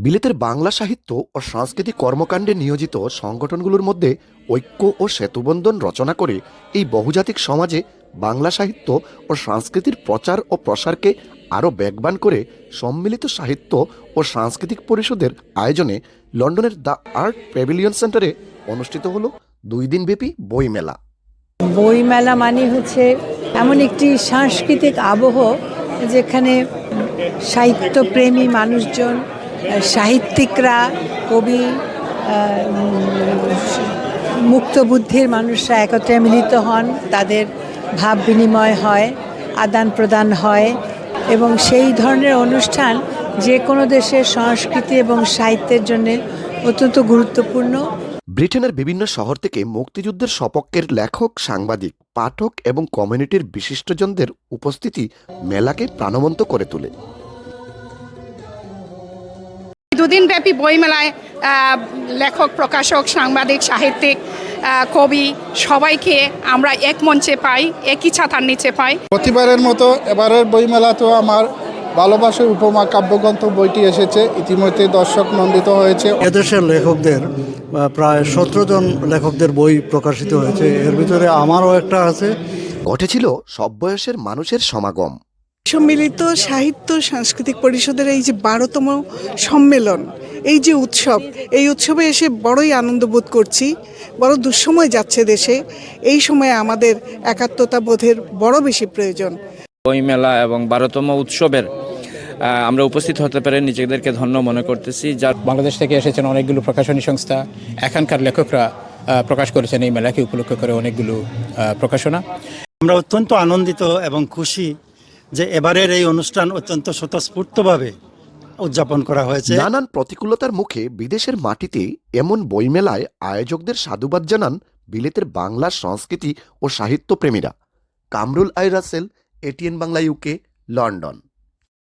বিলেতের বাংলা সাহিত্য ও সাংস্কৃতিক কর্মকাণ্ডে নিয়োজিত সংগঠনগুলোর মধ্যে ঐক্য ও সেতুবন্ধন রচনা করে এই বহুজাতিক সমাজে বাংলা সাহিত্য ও সংস্কৃতির প্রচার ও প্রসারকে আরও বেগবান করে সম্মিলিত সাহিত্য ও সাংস্কৃতিক পরিষদের আয়োজনে লন্ডনের দ্য আর্ট প্যাভিলিয়ন সেন্টারে অনুষ্ঠিত হলো 2 দিনব্যাপী বইমেলা। বইমেলা মানে হচ্ছে এমন একটি সাংস্কৃতিক আবহ যেখানে সাহিত্যপ্রেমী মানুষজন, সাহিত্যিকরা, কবি, মুক্তবুদ্ধির মানুষরা একত্রে মিলিত হন, তাদের ভাব বিনিময় হয়, আদান প্রদান হয় এবং সেই ধরনের অনুষ্ঠান যে কোনো দেশের সংস্কৃতি এবং সাহিত্যের জন্য অত্যন্ত গুরুত্বপূর্ণ। ব্রিটেনের বিভিন্ন শহর থেকে মুক্তিযুদ্ধের সপক্ষের লেখক, সাংবাদিক, পাঠক এবং কমিউনিটির বিশিষ্টজনদের উপস্থিতি মেলাকে প্রাণবন্ত করে তোলে। 2 দিনব্যাপী বইমেলায় লেখক, প্রকাশক, সাংবাদিক, সাহিত্যিক, কবি সবাইকে আমরা এক মঞ্চে পাই, একই ছাতার নিচে পাই। প্রতিবারের মতো এবারের বইমেলাতেও আমার ভালোবাসার উপমা কাব্যগ্রন্থ বইটি এসেছে। ইতিমধ্যে দর্শক নন্দিত হয়েছে। এদেশের লেখকদের প্রায় 17 জন লেখকদের বই প্রকাশিত হয়েছে, এর ভিতরে আমারও একটা আছে। ঘটেছিল সব বয়সের মানুষের সমাগম। সম্মিলিত সাহিত্য সাংস্কৃতিক পরিষদের এই যে 12তম সম্মেলন, এই যে উৎসব, এই উৎসবে এসে বড়ই আনন্দ বোধ করছি। বড় দুঃসময় যাচ্ছে দেশে, এই সময়ে আমাদের একাত্মতা বোধের বড় বেশি প্রয়োজন। বইমেলা এবং 12তম উৎসবের আমরা উপস্থিত হতে পেরে নিজেদেরকে ধন্য মনে করতেছি। যার বাংলাদেশ থেকে এসেছেন অনেকগুলো প্রকাশনী সংস্থা, এখানকার লেখকরা প্রকাশ করেছেন এই মেলাকে উপলক্ষ করে অনেকগুলো প্রকাশনা। আমরা অত্যন্ত আনন্দিত এবং খুশি যে এবারের এই অনুষ্ঠান অত্যন্ত স্বতঃস্ফূর্তভাবে উদযাপন করা হয়েছে। নানান প্রতিকূলতার মুখে বিদেশের মাটিতে এমন বইমেলায় আয়োজকদের সাধুবাদ জানান বিলেতের বাংলা সংস্কৃতি ও সাহিত্য প্রেমীরা। Kamrul I Rasel, ATN Bangla, UK, London.